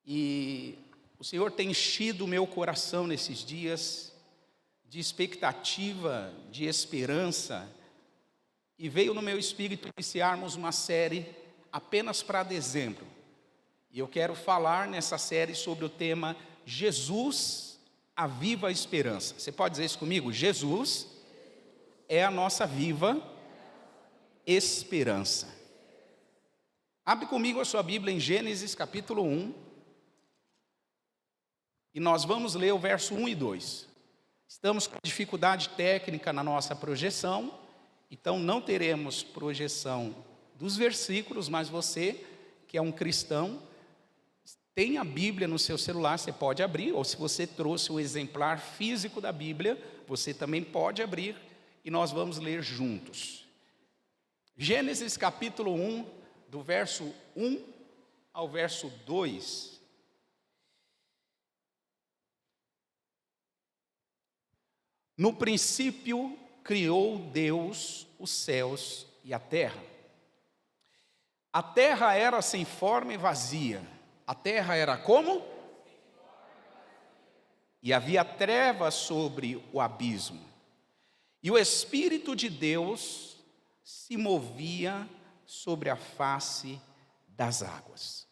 E o Senhor tem enchido o meu coração nesses dias de expectativa, de esperança, e veio no meu espírito iniciarmos uma série apenas para dezembro. E eu quero falar nessa série sobre o tema Jesus, a viva esperança. Você pode dizer isso comigo? Jesus é a nossa viva esperança. Abre comigo a sua Bíblia em Gênesis capítulo 1. E nós vamos ler o verso 1 e 2. Estamos com dificuldade técnica na nossa projeção, então não teremos projeção dos versículos, mas você, que é um cristão, tem a Bíblia no seu celular, você pode abrir, ou se você trouxe o exemplar físico da Bíblia, você também pode abrir, e nós vamos ler juntos. Gênesis capítulo 1, do verso 1 ao verso 2. No princípio criou Deus os céus e a terra. A terra era sem forma e vazia. A terra era como? E havia trevas sobre o abismo. E o Espírito de Deus se movia sobre a face das águas.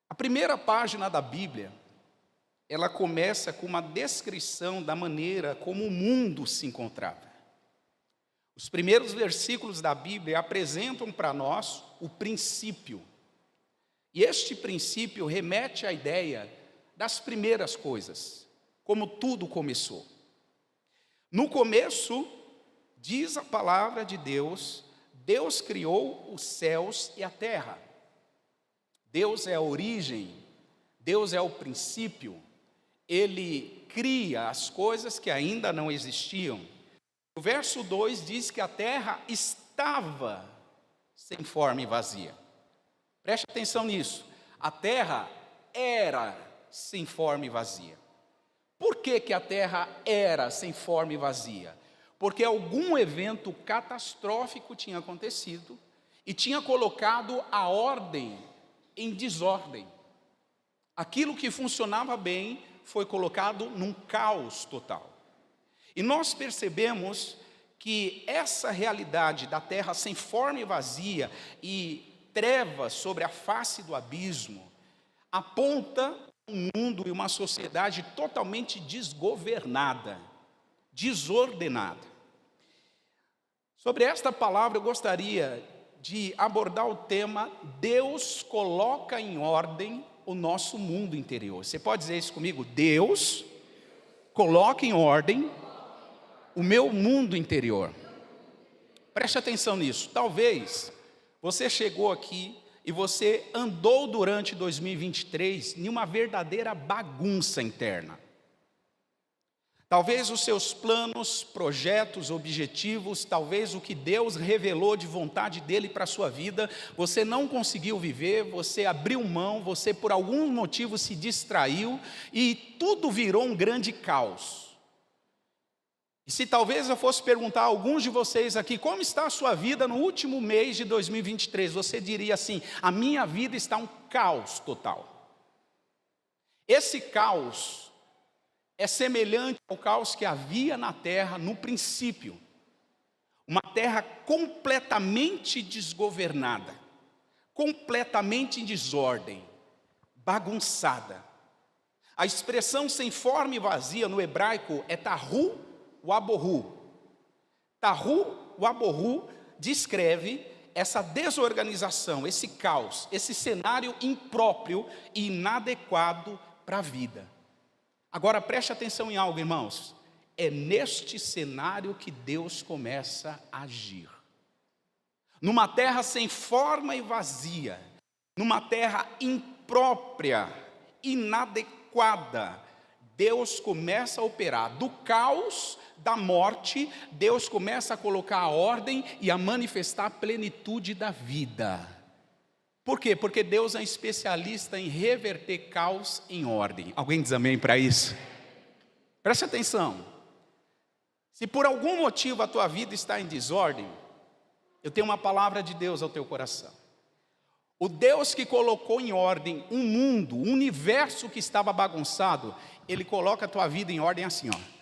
A primeira página da Bíblia, ela começa com uma descrição da maneira como o mundo se encontrava. Os primeiros versículos da Bíblia apresentam para nós o princípio. E este princípio remete à ideia das primeiras coisas, como tudo começou. No começo, diz a palavra de Deus, Deus criou os céus e a terra. Deus é a origem, Deus é o princípio. Ele cria as coisas que ainda não existiam. O verso 2 diz que a terra estava sem forma e vazia. Preste atenção nisso. A terra era sem forma e vazia. Por que a terra era sem forma e vazia? Porque algum evento catastrófico tinha acontecido e tinha colocado a ordem em desordem. Aquilo que funcionava bem foi colocado num caos total. E nós percebemos que essa realidade da terra sem forma e vazia e trevas sobre a face do abismo aponta um mundo e uma sociedade totalmente desgovernada, desordenada. Sobre esta palavra eu gostaria de abordar o tema Deus coloca em ordem o nosso mundo interior. Você pode dizer isso comigo? Deus coloca em ordem o meu mundo interior. Preste atenção nisso. Talvez você chegou aqui e você andou durante 2023 em uma verdadeira bagunça interna. Talvez os seus planos, projetos, objetivos, talvez o que Deus revelou de vontade dele para a sua vida, você não conseguiu viver, você abriu mão, você por algum motivo se distraiu e tudo virou um grande caos. E se talvez eu fosse perguntar a alguns de vocês aqui, como está a sua vida no último mês de 2023? Você diria assim, a minha vida está um caos total. Esse caos é semelhante ao caos que havia na terra no princípio. Uma terra completamente desgovernada, completamente em desordem, bagunçada. A expressão sem forma e vazia no hebraico é tahu wabohu. Tahu wabohu descreve essa desorganização, esse caos, esse cenário impróprio e inadequado para a vida. Agora preste atenção em algo, irmãos. É neste cenário que Deus começa a agir. Numa terra sem forma e vazia, numa terra imprópria, inadequada, Deus começa a operar. Do caos, da morte, Deus começa a colocar a ordem e a manifestar a plenitude da vida. Por quê? Porque Deus é um especialista em reverter caos em ordem. Alguém diz amém para isso? Preste atenção. Se por algum motivo a tua vida está em desordem, eu tenho uma palavra de Deus ao teu coração. O Deus que colocou em ordem um mundo, um universo que estava bagunçado, Ele coloca a tua vida em ordem assim, ó.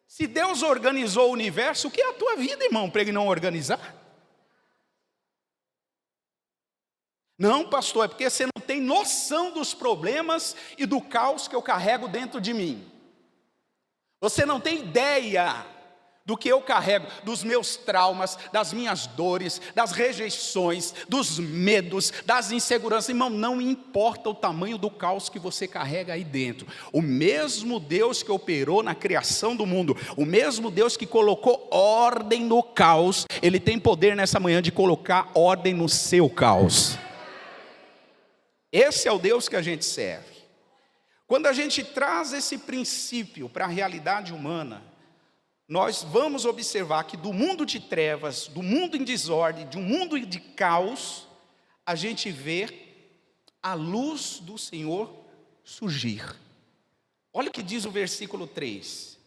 Se Deus organizou o universo, o que é a tua vida, irmão, para Ele não organizar? Não, pastor, é porque você não tem noção dos problemas e do caos que eu carrego dentro de mim. Você não tem ideia do que eu carrego, dos meus traumas, das minhas dores, das rejeições, dos medos, das inseguranças. Irmão, não importa o tamanho do caos que você carrega aí dentro. O mesmo Deus que operou na criação do mundo, o mesmo Deus que colocou ordem no caos, Ele tem poder nessa manhã de colocar ordem no seu caos. Esse é o Deus que a gente serve. Quando a gente traz esse princípio para a realidade humana, nós vamos observar que do mundo de trevas, do mundo em desordem, de um mundo de caos, a gente vê a luz do Senhor surgir. Olha o que diz o versículo 3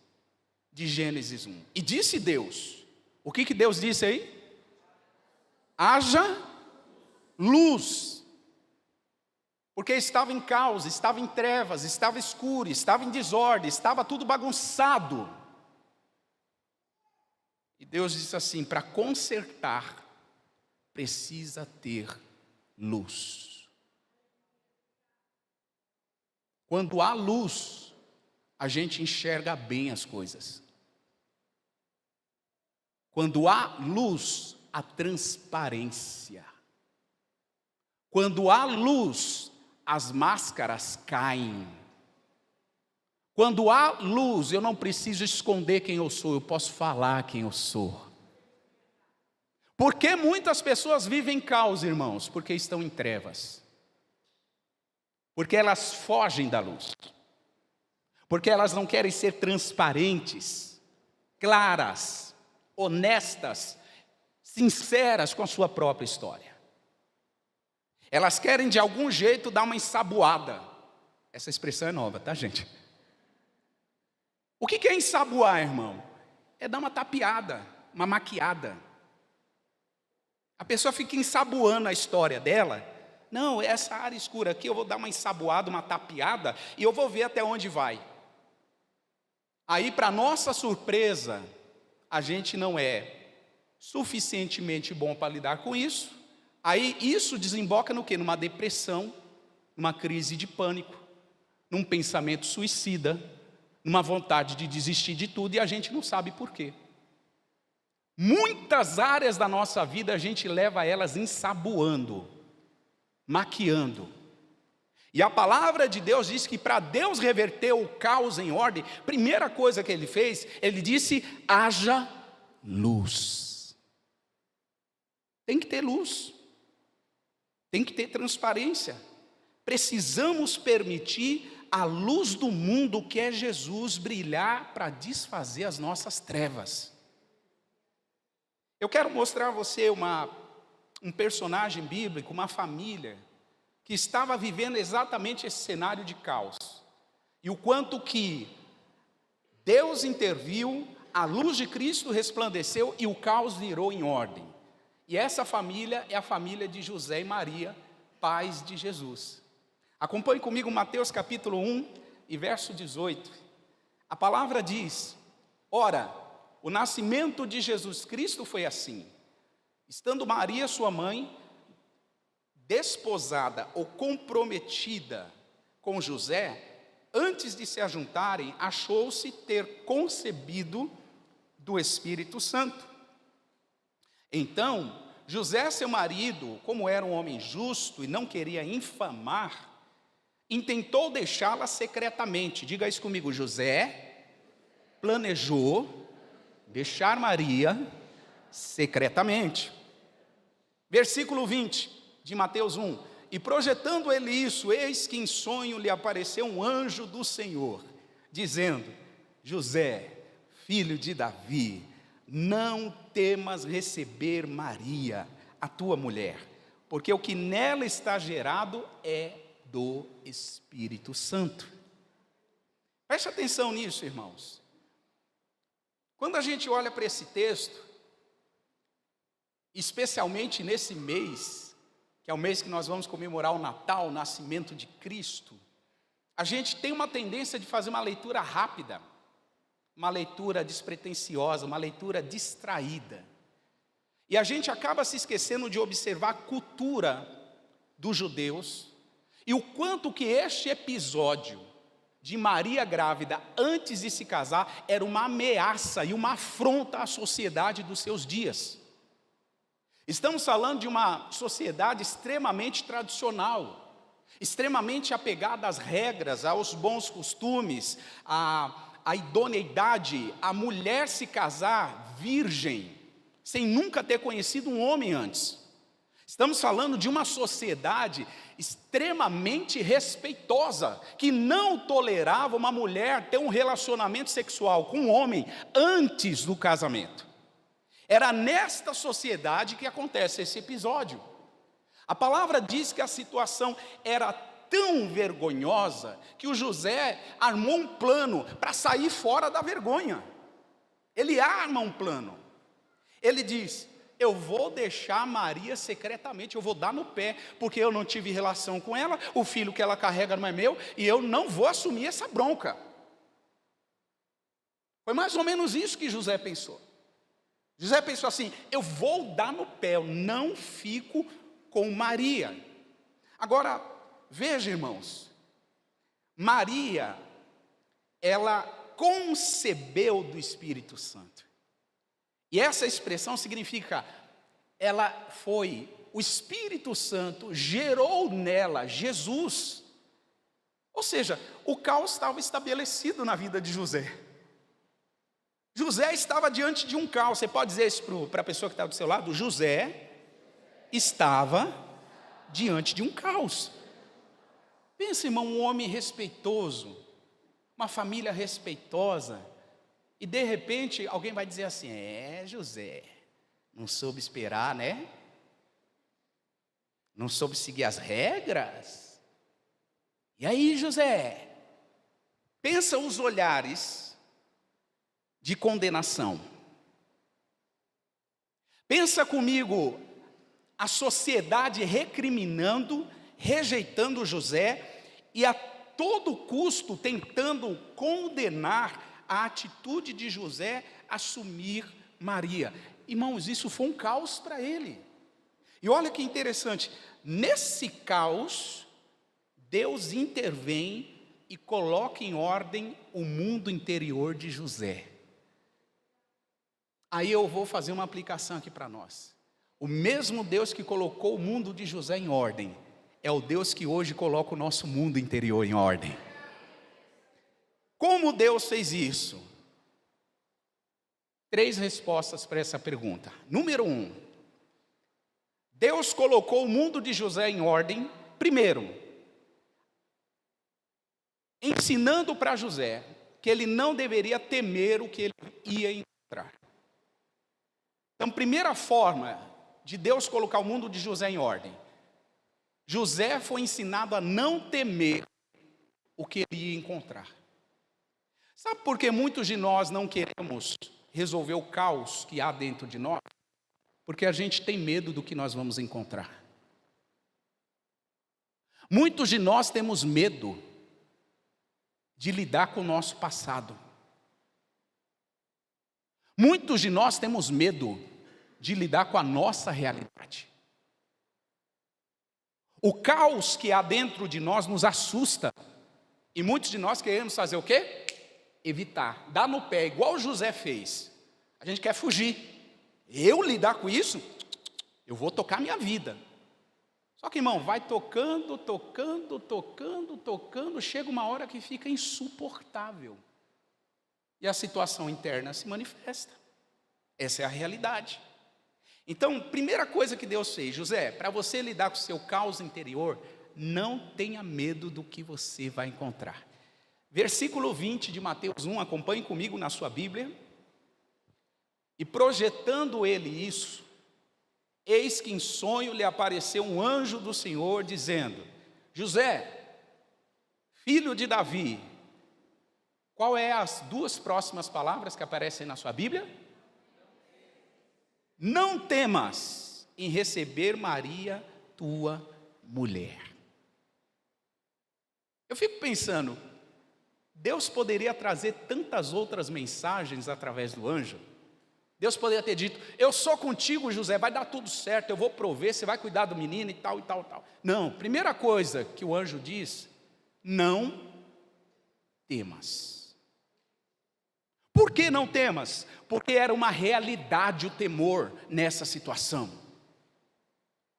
de Gênesis 1. E disse Deus, o que Deus disse aí? Haja luz. Porque estava em caos, estava em trevas, estava escuro, estava em desordem, estava tudo bagunçado. E Deus disse assim, para consertar, precisa ter luz. Quando há luz, a gente enxerga bem as coisas. Quando há luz, há transparência. Quando há luz, as máscaras caem. Quando há luz, eu não preciso esconder quem eu sou, eu posso falar quem eu sou. Por que muitas pessoas vivem em caos, irmãos? Porque estão em trevas. Porque elas fogem da luz. Porque elas não querem ser transparentes, claras, honestas, sinceras com a sua própria história. Elas querem de algum jeito dar uma ensaboada. Essa expressão é nova, tá, gente? O que é ensaboar, irmão? É dar uma tapeada, uma maquiada. A pessoa fica ensaboando a história dela. Não, essa área escura aqui eu vou dar uma ensaboada, uma tapeada, e eu vou ver até onde vai. Aí, para nossa surpresa, a gente não é suficientemente bom para lidar com isso. Aí isso desemboca no quê? Numa depressão, numa crise de pânico, num pensamento suicida, numa vontade de desistir de tudo, e a gente não sabe por quê. Muitas áreas da nossa vida a gente leva elas ensaboando, maquiando. E a palavra de Deus diz que para Deus reverter o caos em ordem, primeira coisa que Ele fez, Ele disse, haja luz. Tem que ter luz. Tem que ter transparência. Precisamos permitir a luz do mundo, que é Jesus, brilhar para desfazer as nossas trevas. Eu quero mostrar a você um personagem bíblico, uma família, que estava vivendo exatamente esse cenário de caos. E o quanto que Deus interviu, a luz de Cristo resplandeceu e o caos virou em ordem. E essa família é a família de José e Maria, pais de Jesus. Acompanhe comigo Mateus capítulo 1 e verso 18. A palavra diz, ora, o nascimento de Jesus Cristo foi assim. Estando Maria, sua mãe, desposada ou comprometida com José, antes de se ajuntarem, achou-se ter concebido do Espírito Santo. Então, José, seu marido, como era um homem justo e não queria infamar, intentou deixá-la secretamente. Diga isso comigo, José planejou deixar Maria secretamente. Versículo 20 de Mateus 1. E projetando ele isso, eis que em sonho lhe apareceu um anjo do Senhor, dizendo, José, filho de Davi, não temas receber Maria, a tua mulher, porque o que nela está gerado é do Espírito Santo. Preste atenção nisso, irmãos. Quando a gente olha para esse texto, especialmente nesse mês, que é o mês que nós vamos comemorar o Natal, o nascimento de Cristo, a gente tem uma tendência de fazer uma leitura rápida, uma leitura despretensiosa, uma leitura distraída. E a gente acaba se esquecendo de observar a cultura dos judeus e o quanto que este episódio de Maria grávida antes de se casar era uma ameaça e uma afronta à sociedade dos seus dias. Estamos falando de uma sociedade extremamente tradicional, extremamente apegada às regras, aos bons costumes, à idoneidade, a mulher se casar virgem, sem nunca ter conhecido um homem antes. Estamos falando de uma sociedade extremamente respeitosa, que não tolerava uma mulher ter um relacionamento sexual com um homem antes do casamento. Era nesta sociedade que acontece esse episódio. A palavra diz que a situação era tão vergonhosa que o José armou um plano para sair fora da vergonha. Ele arma um plano. Ele diz: eu vou deixar Maria secretamente, eu vou dar no pé, porque eu não tive relação com ela, o filho que ela carrega não é meu, e eu não vou assumir essa bronca. Foi mais ou menos isso que José pensou. José pensou assim: eu vou dar no pé, eu não fico com Maria. Agora, veja, irmãos, Maria, ela concebeu do Espírito Santo. E essa expressão significa, o Espírito Santo gerou nela Jesus. Ou seja, o caos estava estabelecido na vida de José. José estava diante de um caos. Você pode dizer isso para a pessoa que está do seu lado? José estava diante de um caos. Pensa, irmão, um homem respeitoso, uma família respeitosa, e de repente alguém vai dizer assim: José, não soube esperar, né? Não soube seguir as regras. E aí, José? Pensa os olhares de condenação. Pensa comigo a sociedade recriminando, rejeitando José e a todo custo tentando condenar a atitude de José assumir Maria. Irmãos, isso foi um caos para ele. E olha que interessante, nesse caos, Deus intervém e coloca em ordem o mundo interior de José. Aí eu vou fazer uma aplicação aqui para nós. O mesmo Deus que colocou o mundo de José em ordem, é o Deus que hoje coloca o nosso mundo interior em ordem. Como Deus fez isso? 3 respostas para essa pergunta. Número 1, Deus colocou o mundo de José em ordem, primeiro, ensinando para José que ele não deveria temer o que ele ia encontrar. Então, primeira forma de Deus colocar o mundo de José em ordem, José foi ensinado a não temer o que ele ia encontrar. Sabe por que muitos de nós não queremos resolver o caos que há dentro de nós? Porque a gente tem medo do que nós vamos encontrar. Muitos de nós temos medo de lidar com o nosso passado. Muitos de nós temos medo de lidar com a nossa realidade. O caos que há dentro de nós nos assusta. E muitos de nós queremos fazer o quê? Evitar, dar no pé, igual José fez. A gente quer fugir. Eu lidar com isso? Eu vou tocar minha vida. Só que, irmão, vai tocando, chega uma hora que fica insuportável. E a situação interna se manifesta. Essa é a realidade. Então, primeira coisa que Deus fez: José, para você lidar com o seu caos interior, não tenha medo do que você vai encontrar. Versículo 20 de Mateus 1, acompanhe comigo na sua Bíblia. E projetando ele isso, eis que em sonho lhe apareceu um anjo do Senhor, dizendo: José, filho de Davi. Qual é as 2 próximas palavras que aparecem na sua Bíblia? não temas em receber Maria, tua mulher. Eu fico pensando, Deus poderia trazer tantas outras mensagens através do anjo. Deus poderia ter dito, eu sou contigo, José, vai dar tudo certo, eu vou prover, você vai cuidar do menino e tal, e tal, e tal. Não, primeira coisa que o anjo diz, não temas. Por que não temas? Porque era uma realidade o temor nessa situação.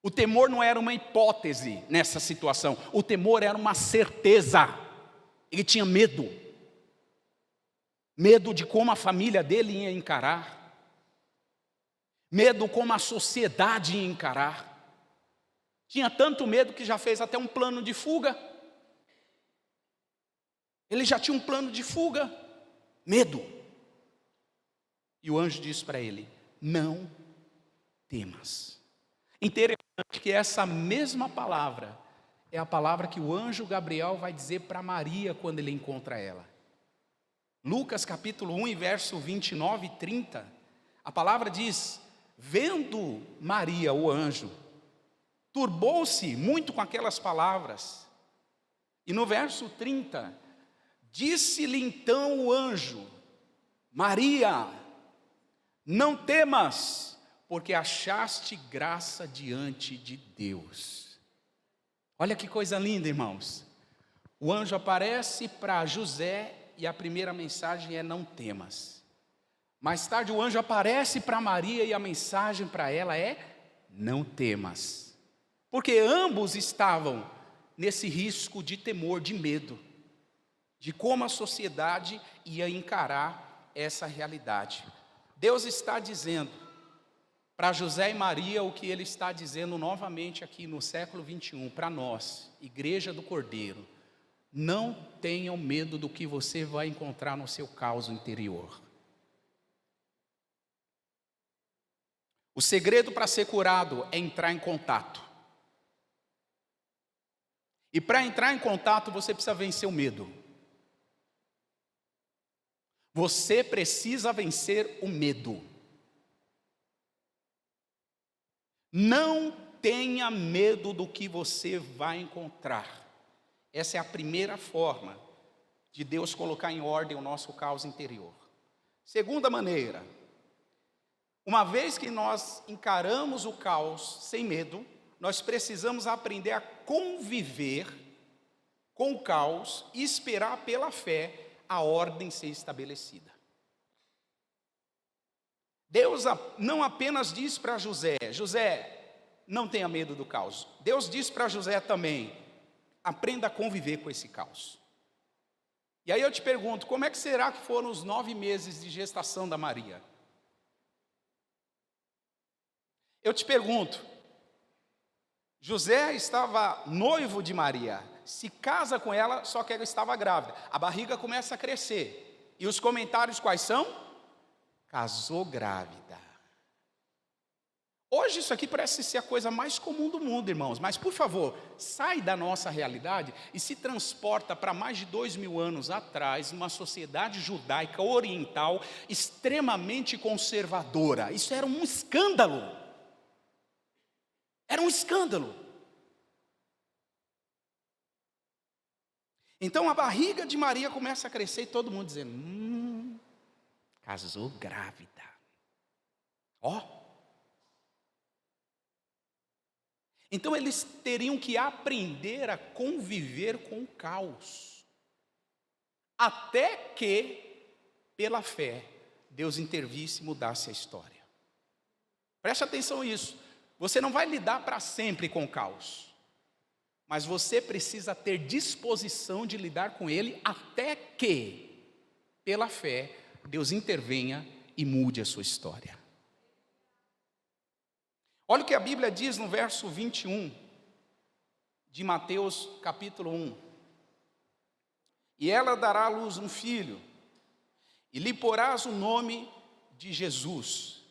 O temor não era uma hipótese nessa situação, o temor era uma certeza. Ele tinha medo. Medo de como a família dele ia encarar. Medo como a sociedade ia encarar. Tinha tanto medo que já fez até um plano de fuga. Ele já tinha um plano de fuga. Medo. E o anjo disse para ele, não temas. Interessante que essa mesma palavra é a palavra que o anjo Gabriel vai dizer para Maria quando ele encontra ela. Lucas capítulo 1, verso 29 e 30, a palavra diz, vendo Maria, o anjo, turbou-se muito com aquelas palavras. E no verso 30, disse-lhe então o anjo, Maria, não temas, porque achaste graça diante de Deus. Olha que coisa linda, irmãos. O anjo aparece para José e a primeira mensagem é não temas. Mais tarde o anjo aparece para Maria e a mensagem para ela é não temas. Porque ambos estavam nesse risco de temor, de medo, de como a sociedade ia encarar essa realidade. Deus está dizendo para José e Maria o que Ele está dizendo novamente aqui no século 21, para nós, Igreja do Cordeiro. Não tenham medo do que você vai encontrar no seu caos interior. O segredo para ser curado é entrar em contato. E para entrar em contato você precisa vencer o medo. Você precisa vencer o medo. Não tenha medo do que você vai encontrar. Essa é a primeira forma de Deus colocar em ordem o nosso caos interior. Segunda maneira, uma vez que nós encaramos o caos sem medo, nós precisamos aprender a conviver com o caos e esperar pela fé a ordem ser estabelecida. Deus não apenas diz para José, José, não tenha medo do caos. Deus diz para José também, aprenda a conviver com esse caos. E aí eu te pergunto, como é que será que foram os 9 meses de gestação da Maria? Eu te pergunto, José estava noivo de Maria, se casa com ela, só que ela estava grávida. A barriga começa a crescer. E os comentários quais são? Casou grávida. Hoje isso aqui parece ser a coisa mais comum do mundo, irmãos. Mas por favor, sai da nossa realidade e se transporta para mais de 2000 anos atrás, uma sociedade judaica oriental extremamente conservadora. Isso era um escândalo. Era um escândalo. Então a barriga de Maria começa a crescer e todo mundo dizendo, casou grávida. Ó. Então eles teriam que aprender a conviver com o caos. Até que, pela fé, Deus intervisse e mudasse a história. Preste atenção nisso. Você não vai lidar para sempre com o caos. Mas você precisa ter disposição de lidar com ele até que, pela fé, Deus intervenha e mude a sua história. Olha o que a Bíblia diz no verso 21 de Mateus capítulo 1. E ela dará à luz um filho, e lhe porás o nome de Jesus,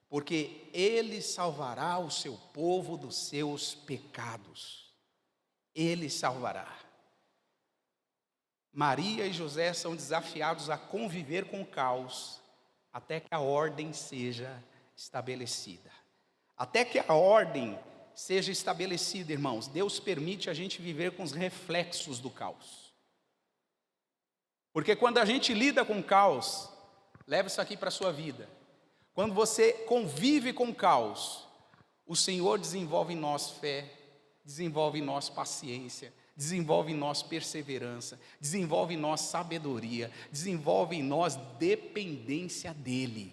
porque ele salvará o seu povo dos seus pecados. Ele salvará. Maria e José são desafiados a conviver com o caos, até que a ordem seja estabelecida. Até que a ordem seja estabelecida, irmãos, Deus permite a gente viver com os reflexos do caos. Porque quando a gente lida com o caos, leva isso aqui para a sua vida. Quando você convive com o caos, o Senhor desenvolve em nós fé, desenvolve em nós paciência, desenvolve em nós perseverança, desenvolve em nós sabedoria, desenvolve em nós dependência dEle.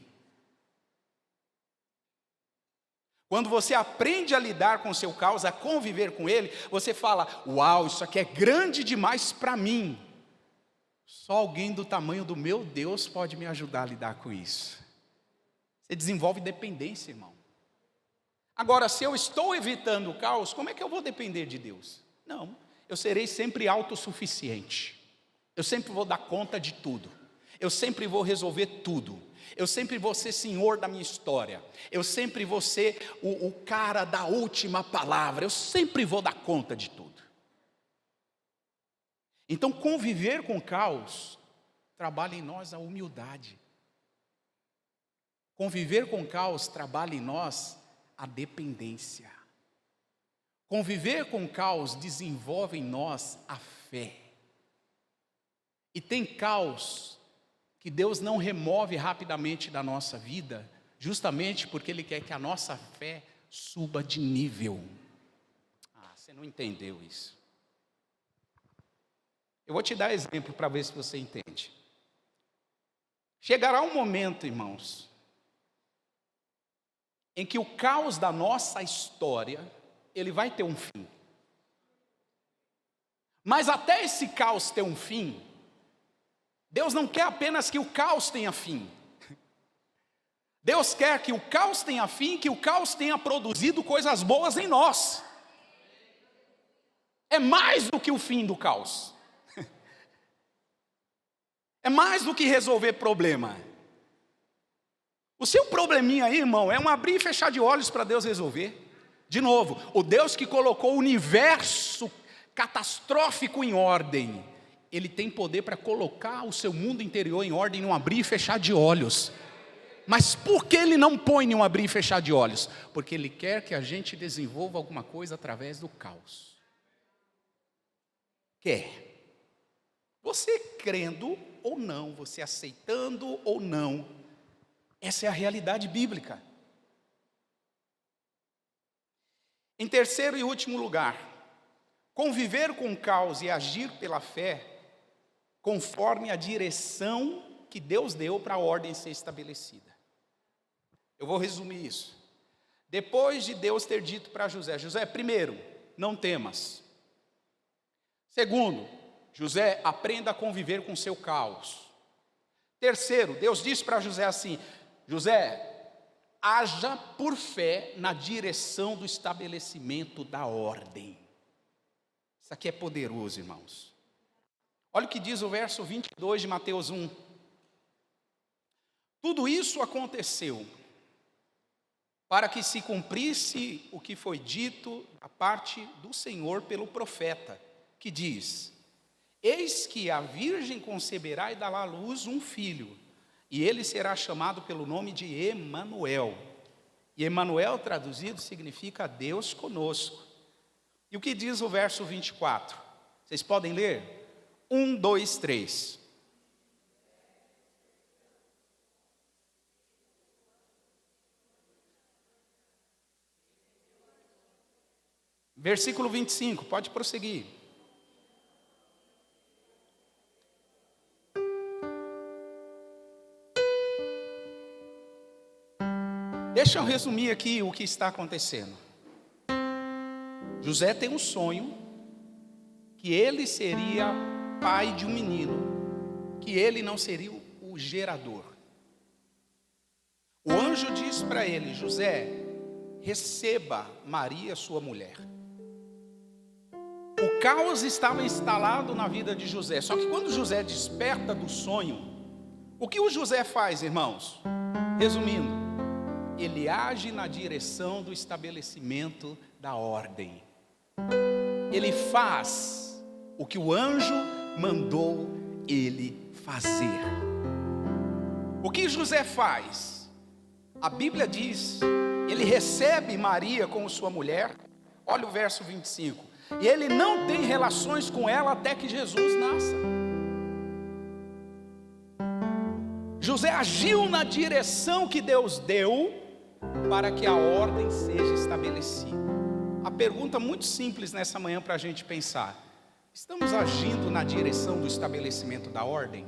Quando você aprende a lidar com o seu caos, a conviver com ele, você fala: uau, isso aqui é grande demais para mim. Só alguém do tamanho do meu Deus pode me ajudar a lidar com isso. Você desenvolve dependência, irmão. Agora, se eu estou evitando o caos, como é que eu vou depender de Deus? Não, eu serei sempre autossuficiente. Eu sempre vou dar conta de tudo. Eu sempre vou resolver tudo. Eu sempre vou ser senhor da minha história. Eu sempre vou ser o cara da última palavra. Eu sempre vou dar conta de tudo. Então, conviver com o caos trabalha em nós a humildade. Conviver com o caos trabalha em nós a dependência. Conviver com o caos desenvolve em nós a fé. E tem caos que Deus não remove rapidamente da nossa vida, justamente porque Ele quer que a nossa fé suba de nível. Você não entendeu isso. Eu vou te dar exemplo para ver se você entende. Chegará um momento, irmãos, em que o caos da nossa história, ele vai ter um fim. Mas até esse caos ter um fim, Deus não quer apenas que o caos tenha fim. Deus quer que o caos tenha fim, que o caos tenha produzido coisas boas em nós. É mais do que o fim do caos. É mais do que resolver problema. O seu probleminha aí, irmão, é um abrir e fechar de olhos para Deus resolver. De novo, o Deus que colocou o universo catastrófico em ordem, Ele tem poder para colocar o seu mundo interior em ordem num abrir e fechar de olhos. Mas por que Ele não põe em um abrir e fechar de olhos? Porque Ele quer que a gente desenvolva alguma coisa através do caos. Quer. Você crendo ou não, você aceitando ou não, essa é a realidade bíblica. Em terceiro e último lugar, conviver com o caos e agir pela fé, conforme a direção que Deus deu para a ordem ser estabelecida. Eu vou resumir isso. Depois de Deus ter dito para José: José, primeiro, não temas. Segundo, José, aprenda a conviver com o seu caos. Terceiro, Deus disse para José assim: José, haja por fé na direção do estabelecimento da ordem. Isso aqui é poderoso, irmãos. Olha o que diz o verso 22 de Mateus 1. Tudo isso aconteceu para que se cumprisse o que foi dito a parte do Senhor pelo profeta, que diz: eis que a virgem conceberá e dará à luz um filho, e ele será chamado pelo nome de Emanuel. E Emanuel, traduzido, significa Deus conosco. E o que diz o verso 24? Vocês podem ler? 1, 2, 3. Versículo 25, pode prosseguir. Deixa eu resumir aqui o que está acontecendo. José tem um sonho que ele seria pai de um menino, que ele não seria o gerador. O anjo diz para ele: José, receba Maria, sua mulher. O caos estava instalado na vida de José, só que quando José desperta do sonho, o que o José faz, irmãos? Resumindo, ele age na direção do estabelecimento da ordem. Ele faz o que o anjo mandou ele fazer. O que José faz? A Bíblia diz, ele recebe Maria como sua mulher. Olha o verso 25. E ele não tem relações com ela até que Jesus nasça. José agiu na direção que Deus deu para que a ordem seja estabelecida. A pergunta muito simples nessa manhã para a gente pensar: estamos agindo na direção do estabelecimento da ordem?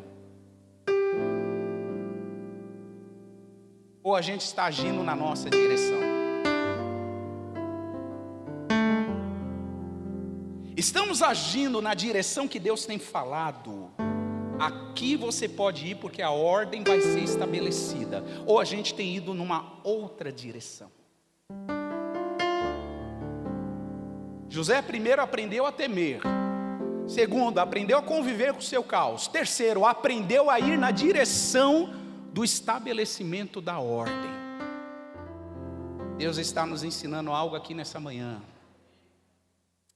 Ou a gente está agindo na nossa direção? Estamos agindo na direção que Deus tem falado? Aqui você pode ir porque a ordem vai ser estabelecida. Ou a gente tem ido numa outra direção? José primeiro aprendeu a temer. Segundo, aprendeu a conviver com o seu caos. Terceiro, aprendeu a ir na direção do estabelecimento da ordem. Deus está nos ensinando algo aqui nessa manhã.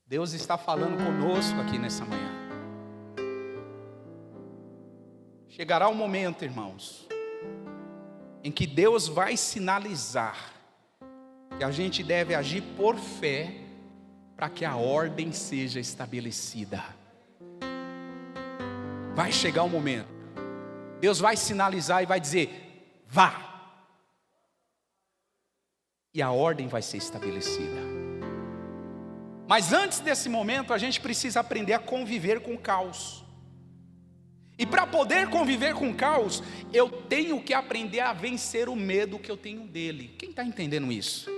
Deus está falando conosco aqui nessa manhã. Chegará um momento, irmãos, em que Deus vai sinalizar que a gente deve agir por fé para que a ordem seja estabelecida. Vai chegar um momento, Deus vai sinalizar e vai dizer: vá, e a ordem vai ser estabelecida. Mas antes desse momento, a gente precisa aprender a conviver com o caos. E para poder conviver com o caos, eu tenho que aprender a vencer o medo que eu tenho dele. Quem está entendendo isso?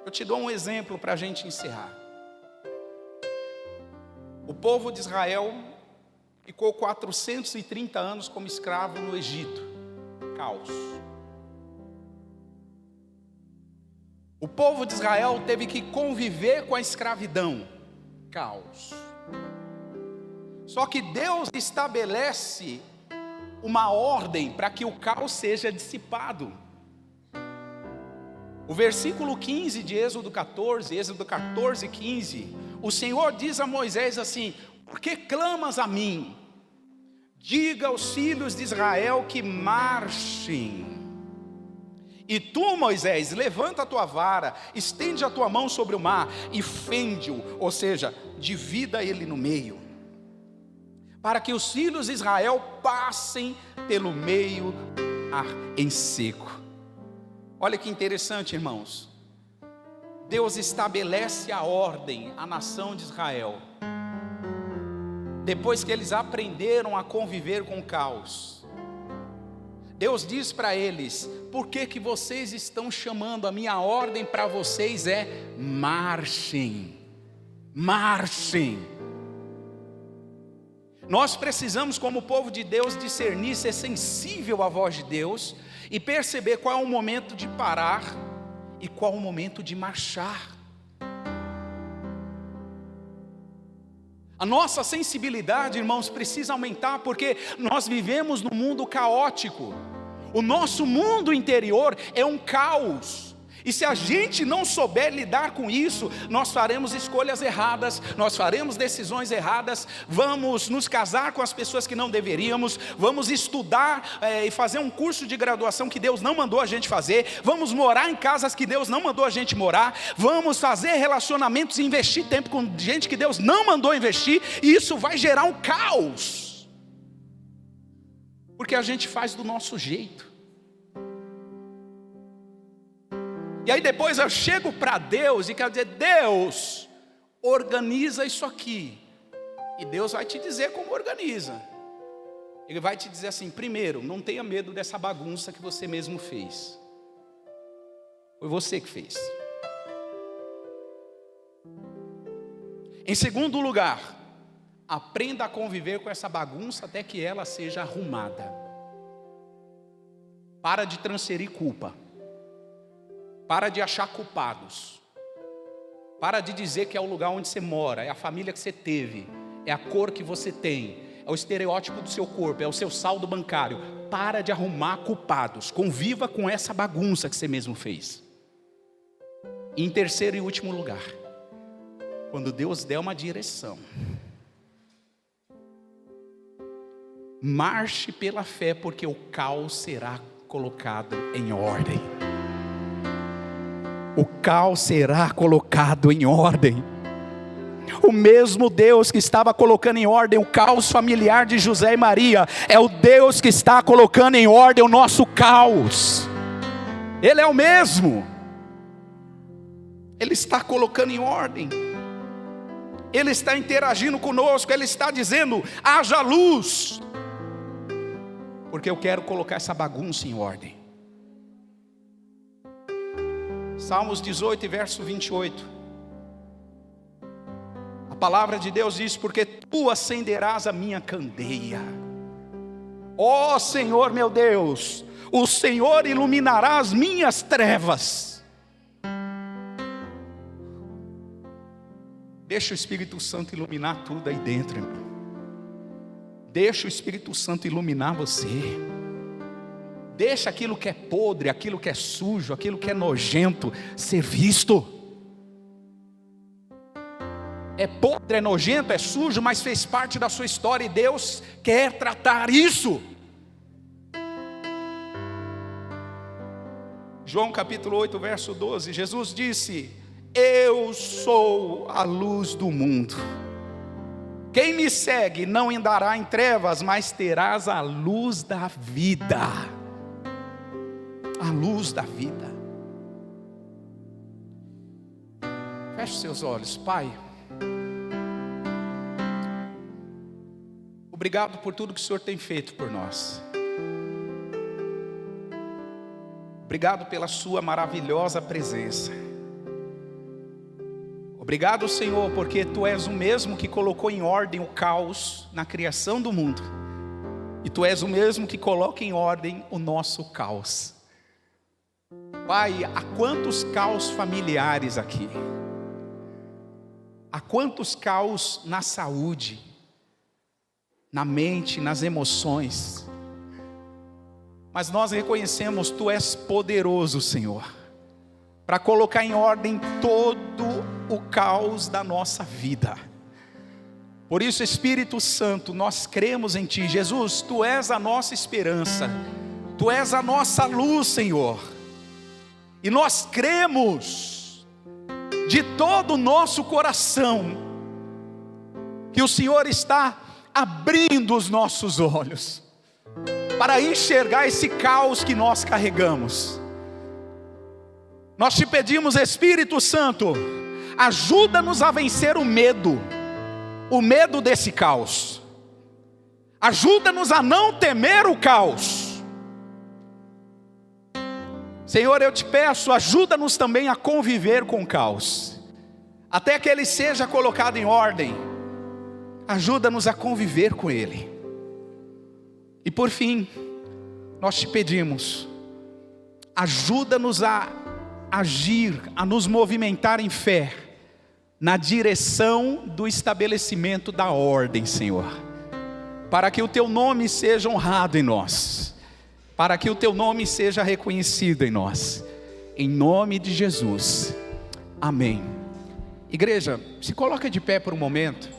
Eu te dou um exemplo para a gente encerrar. O povo de Israel ficou 430 anos como escravo no Egito. Caos. O povo de Israel teve que conviver com a escravidão. Caos. Só que Deus estabelece uma ordem para que o caos seja dissipado. O versículo 15 de Êxodo 14, 15, o Senhor diz a Moisés assim: por que clamas a mim? Diga aos filhos de Israel que marchem. E tu, Moisés, levanta a tua vara, estende a tua mão sobre o mar e fende-o, ou seja, divida ele no meio, para que os filhos de Israel passem pelo meio em seco. Olha que interessante, irmãos. Deus estabelece a ordem à nação de Israel, depois que eles aprenderam a conviver com o caos. Deus diz para eles: por que vocês estão chamando? A minha ordem para vocês é marchem, marchem. Nós precisamos, como povo de Deus, discernir, ser sensível à voz de Deus e perceber qual é o momento de parar e qual é o momento de marchar. A nossa sensibilidade, irmãos, precisa aumentar, porque nós vivemos num mundo caótico. O nosso mundo interior é um caos. E se a gente não souber lidar com isso, nós faremos escolhas erradas, nós faremos decisões erradas, vamos nos casar com as pessoas que não deveríamos, vamos estudar e fazer um curso de graduação que Deus não mandou a gente fazer, vamos morar em casas que Deus não mandou a gente morar, vamos fazer relacionamentos e investir tempo com gente que Deus não mandou investir, e isso vai gerar um caos, porque a gente faz do nosso jeito. E aí depois eu chego para Deus e quero dizer: Deus, organiza isso aqui. E Deus vai te dizer como organiza. Ele vai te dizer assim: primeiro, não tenha medo dessa bagunça que você mesmo fez. Foi você que fez. Em segundo lugar, aprenda a conviver com essa bagunça até que ela seja arrumada. Para de transferir culpa. Para de achar culpados. Para de dizer que é o lugar onde você mora, é a família que você teve, é a cor que você tem, é o estereótipo do seu corpo, é o seu saldo bancário. Para de arrumar culpados. Conviva com essa bagunça que você mesmo fez. E em terceiro e último lugar, quando Deus der uma direção, marche pela fé, porque o caos será colocado em ordem. O caos será colocado em ordem. O mesmo Deus que estava colocando em ordem o caos familiar de José e Maria, é o Deus que está colocando em ordem o nosso caos. Ele é o mesmo. Ele está colocando em ordem. Ele está interagindo conosco. Ele está dizendo: haja luz, porque eu quero colocar essa bagunça em ordem. Salmos 18, verso 28. A palavra de Deus diz: porque tu acenderás a minha candeia. Ó Senhor meu Deus, o Senhor iluminará as minhas trevas. Deixa o Espírito Santo iluminar tudo aí dentro, irmão. Deixa o Espírito Santo iluminar você. Deixa aquilo que é podre, aquilo que é sujo, aquilo que é nojento ser visto. É podre, é nojento, é sujo, mas fez parte da sua história e Deus quer tratar isso. João capítulo 8, verso 12, Jesus disse: eu sou a luz do mundo. Quem me segue não andará em trevas, mas terás a luz da vida. A luz da vida. Feche seus olhos. Pai, obrigado por tudo que o Senhor tem feito por nós. Obrigado pela sua maravilhosa presença. Obrigado, Senhor, porque Tu és o mesmo que colocou em ordem o caos na criação do mundo. E Tu és o mesmo que coloca em ordem o nosso caos. Pai, há quantos caos familiares aqui? Há quantos caos na saúde, na mente, nas emoções? Mas nós reconhecemos, Tu és poderoso, Senhor, para colocar em ordem todo o caos da nossa vida. Por isso, Espírito Santo, nós cremos em Ti. Jesus, Tu és a nossa esperança, Tu és a nossa luz, Senhor. E nós cremos de todo o nosso coração que o Senhor está abrindo os nossos olhos para enxergar esse caos que nós carregamos. Nós Te pedimos, Espírito Santo, ajuda-nos a vencer o medo desse caos. Ajuda-nos a não temer o caos. Senhor, eu Te peço, ajuda-nos também a conviver com o caos, até que ele seja colocado em ordem. Ajuda-nos a conviver com ele. E por fim, nós Te pedimos, ajuda-nos a agir, a nos movimentar em fé, na direção do estabelecimento da ordem, Senhor, para que o Teu nome seja honrado em nós, para que o Teu nome seja reconhecido em nós, em nome de Jesus, amém. Igreja, se coloca de pé por um momento.